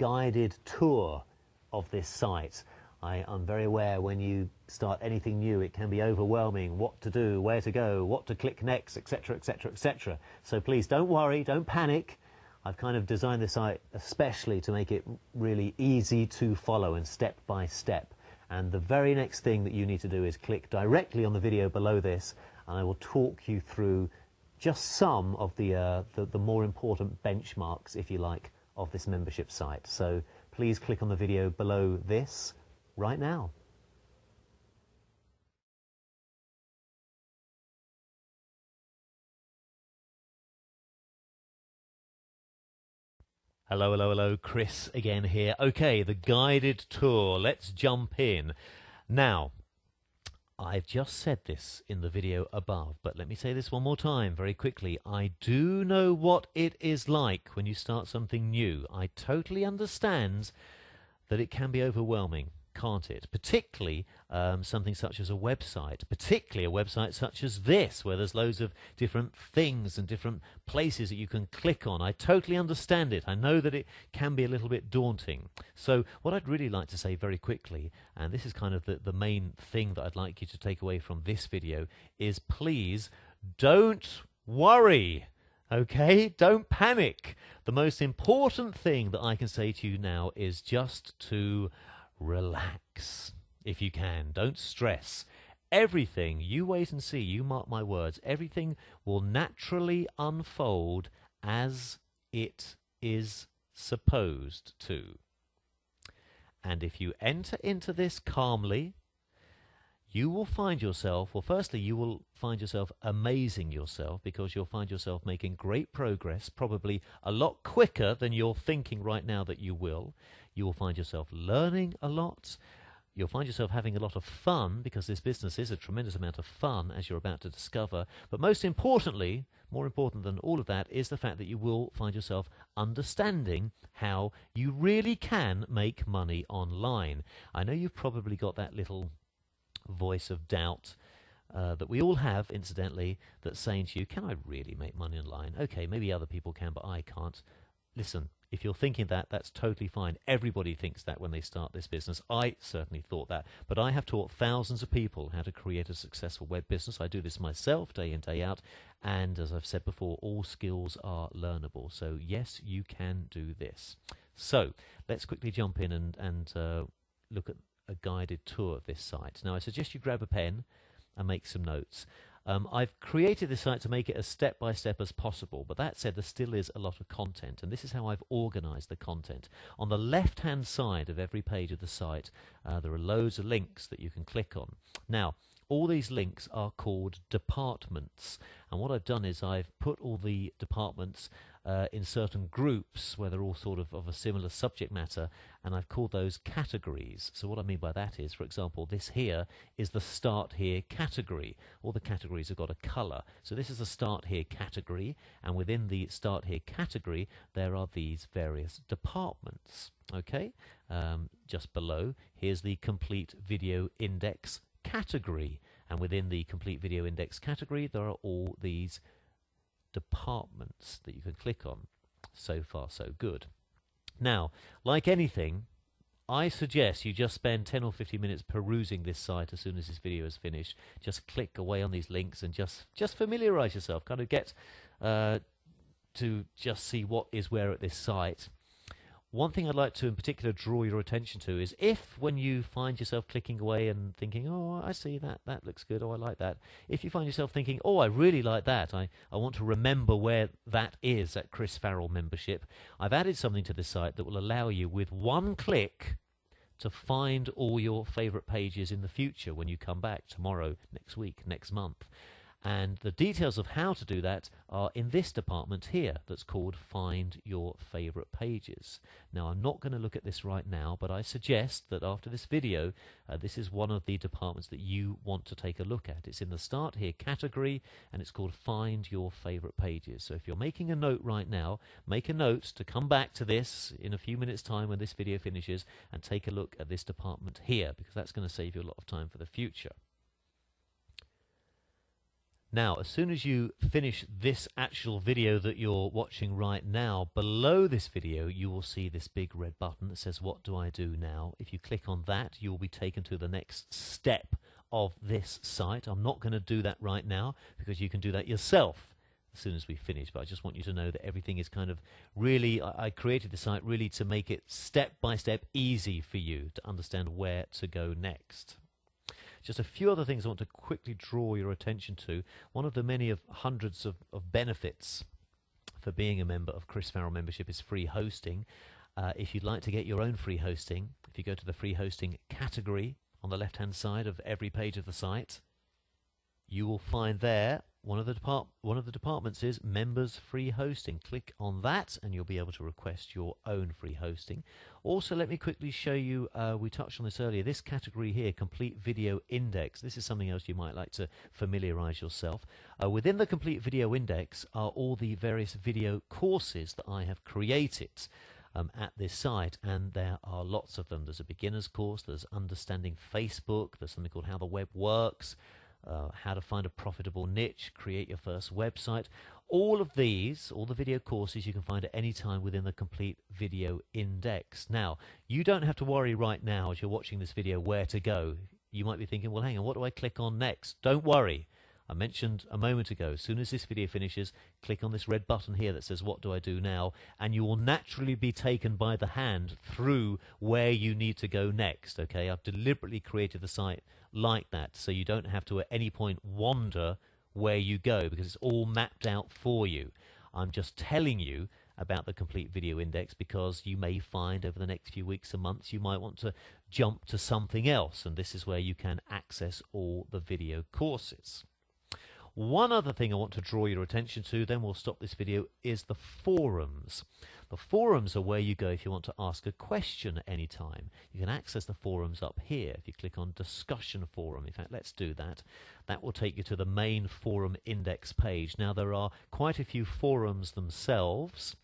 guided tour of this site. I'm very aware when you start anything new it can be overwhelming, what to do, where to go, what to click next, etc, etc, etc. So please don't worry, don't panic. I've kind of designed this site especially to make it really easy to follow and step by step. And the very next thing that you need to do is click directly on the video below this, and I will talk you through just some of the more important benchmarks, if you like, of this membership site. So please click on the video below this right now. Hello, hello, hello, Chris again here. Okay, the guided tour. Let's jump in. Now, I've just said this in the video above, but let me say this one more time very quickly. I do know what it is like when you start something new. I totally understand that it can be overwhelming, can't it? Particularly something such as a website, particularly a website such as this, where there's loads of different things and different places that you can click on. I totally understand it. I know that it can be a little bit daunting. So what I'd really like to say very quickly, and this is kind of the main thing that I'd like you to take away from this video, is please don't worry. Okay, don't panic. The most important thing that I can say to you now is just to relax, if you can. Don't stress. Everything, you wait and see, you mark my words, everything will naturally unfold as it is supposed to. And if you enter into this calmly, you will find yourself, well, firstly, you will find yourself amazing yourself, because you'll find yourself making great progress, probably a lot quicker than you're thinking right now that you will. You will find yourself learning a lot. You'll find yourself having a lot of fun, because this business is a tremendous amount of fun, as you're about to discover. But most importantly, more important than all of that, is the fact that you will find yourself understanding how you really can make money online. I know you've probably got that little voice of doubt that we all have, incidentally, that's saying to you, can I really make money online? Okay, maybe other people can, but I can't. Listen, if you're thinking that, that's totally fine. Everybody thinks that when they start this business. I certainly thought that. But I have taught thousands of people how to create a successful web business. I do this myself day in, day out. And as I've said before, all skills are learnable. So yes, you can do this. So let's quickly jump in and look at a guided tour of this site. Now, I suggest you grab a pen and make some notes. I've created this site to make it as step-by-step as possible, but that said, there still is a lot of content, and this is how I've organized the content. On the left-hand side of every page of the site, there are loads of links that you can click on. Now, all these links are called departments, and what I've done is I've put all the departments in certain groups where they're all sort of a similar subject matter, and I've called those categories. So what I mean by that is, for example, this here is the Start Here category. All the categories have got a color. So this is the Start Here category, and within the Start Here category there are these various departments. Okay, just below, here's the Complete Video Index category, and within the Complete Video Index category there are all these departments that you can click on. So far, so good. Now, like anything, I suggest you just spend 10 or 15 minutes perusing this site as soon as this video is finished. Just click away on these links and just familiarize yourself, kind of get to just see what is where at this site. One thing I'd like to in particular draw your attention to is if when you find yourself clicking away and thinking, oh, I see that, that looks good, oh, I like that. If you find yourself thinking, oh, I really like that, I want to remember where that is at Chris Farrell membership, I've added something to the site that will allow you with one click to find all your favorite pages in the future when you come back tomorrow, next week, next month. And the details of how to do that are in this department here that's called Find Your Favorite Pages. Now, I'm not going to look at this right now, but I suggest that after this video, this is one of the departments that you want to take a look at. It's in the Start Here category, and it's called Find Your Favorite Pages. So if you're making a note right now, make a note to come back to this in a few minutes' time when this video finishes and take a look at this department here, because that's going to save you a lot of time for the future. Now, as soon as you finish this actual video that you're watching right now, below this video you will see this big red button that says what do I do now. If you click on that, you will be taken to the next step of this site. I'm not going to do that right now because you can do that yourself as soon as we finish, but I just want you to know that everything is kind of really, I created the site really to make it step by step easy for you to understand where to go next. Just a few other things I want to quickly draw your attention to. One of the many of hundreds of benefits for being a member of Chris Farrell Membership is free hosting. If you'd like to get your own free hosting, if you go to the free hosting category on the left hand side of every page of the site, you will find there one of the departments is members free hosting. Click on that and you'll be able to request your own free hosting. Also, let me quickly show you, we touched on this earlier, this category here, complete video index. This is something else you might like to familiarize yourself. Within the complete video index are all the various video courses that I have created at this site, and there are lots of them. There's a beginner's course, there's understanding Facebook, there's something called how the web works, how to find a profitable niche, create your first website. All of these, all the video courses you can find at any time within the complete video index. Now, you don't have to worry right now as you're watching this video where to go. You might be thinking, well, hang on, what do I click on next? Don't worry. I mentioned a moment ago, as soon as this video finishes, click on this red button here that says what do I do now, and you will naturally be taken by the hand through where you need to go next. Okay, I've deliberately created the site like that so you don't have to at any point wander where you go because it's all mapped out for you. I'm just telling you about the complete video index because you may find over the next few weeks and months you might want to jump to something else, and this is where you can access all the video courses. One other thing I want to draw your attention to, then we'll stop this video, is the forums. The forums are where you go if you want to ask a question at any time. You can access the forums up here if you click on discussion forum. In fact, let's do that. That will take you to the main forum index page. Now, there are quite a few forums themselves.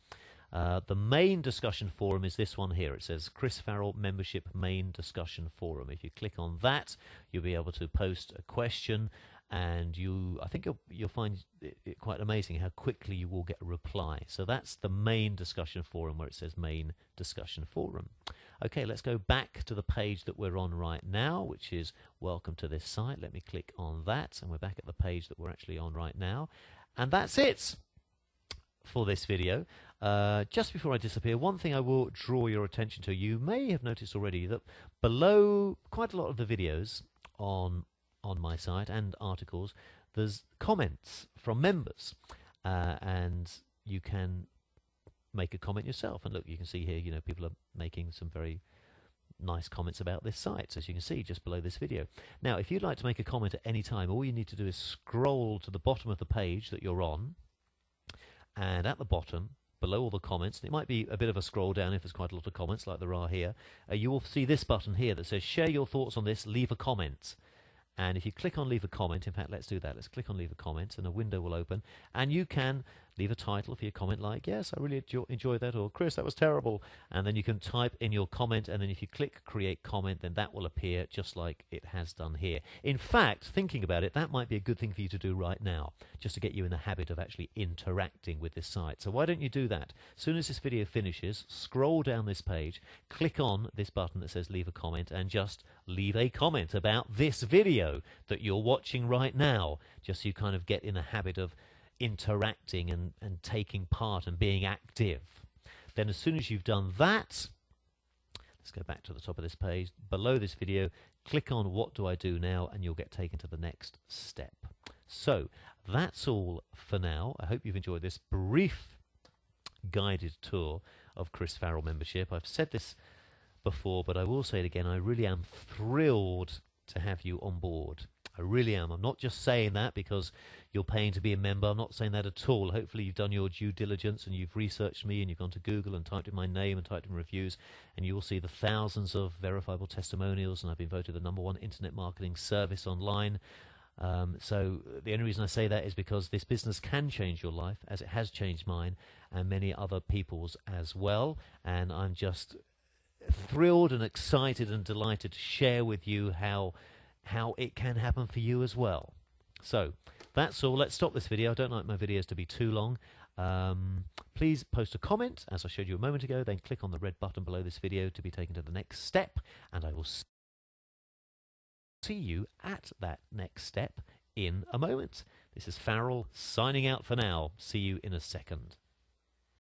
The main discussion forum is this one here. It says Chris Farrell Membership Main Discussion Forum. If you click on that, you'll be able to post a question, and I think you'll find it quite amazing how quickly you will get a reply. So that's the main discussion forum where it says main discussion forum. Okay, let's go back to the page that we're on right now, which is welcome to this site. Let me click on that, and we're back at the page that we're actually on right now. And that's it for this video. Just before I disappear, one thing I will draw your attention to. You may have noticed already that below quite a lot of the videos on my site and articles, there's comments from members, and you can make a comment yourself. And look, you can see here, you know, people are making some very nice comments about this site, as you can see just below this video. Now, if you'd like to make a comment at any time, all you need to do is scroll to the bottom of the page that you're on, and at the bottom, below all the comments, and it might be a bit of a scroll down if there's quite a lot of comments like there are here, you will see this button here that says share your thoughts on this, leave a comment. And if you click on leave a comment, in fact, let's do that. Let's click on leave a comment, and a window will open, and you can leave a title for your comment like, yes, I really enjoyed that, or Chris, that was terrible. And then you can type in your comment, and then if you click create comment, then that will appear just like it has done here. In fact, thinking about it, that might be a good thing for you to do right now, just to get you in the habit of actually interacting with this site. So why don't you do that? As soon as this video finishes, scroll down this page, click on this button that says leave a comment, and just leave a comment about this video that you're watching right now, just so you kind of get in a habit of interacting and taking part and being active. Then as soon as you've done that, let's go back to the top of this page. Below this video, click on what do I do now, and you'll get taken to the next step. So that's all for now. I hope you've enjoyed this brief guided tour of Chris Farrell Membership. I've said this before, but I will say it again. I really am thrilled to have you on board. I really am. I'm not just saying that because you're paying to be a member. I'm not saying that at all. Hopefully you've done your due diligence and you've researched me and you've gone to Google and typed in my name and typed in reviews, and you will see the thousands of verifiable testimonials, and I've been voted the #1 internet marketing service online. So the only reason I say that is because this business can change your life, as it has changed mine and many other people's as well. And I'm just thrilled and excited and delighted to share with you how it can happen for you as well. So that's all. Let's stop this video. I don't like my videos to be too long. Please post a comment, as I showed you a moment ago, then click on the red button below this video to be taken to the next step, and I will see you at that next step in a moment. This is Farrell signing out for now. See you in a second.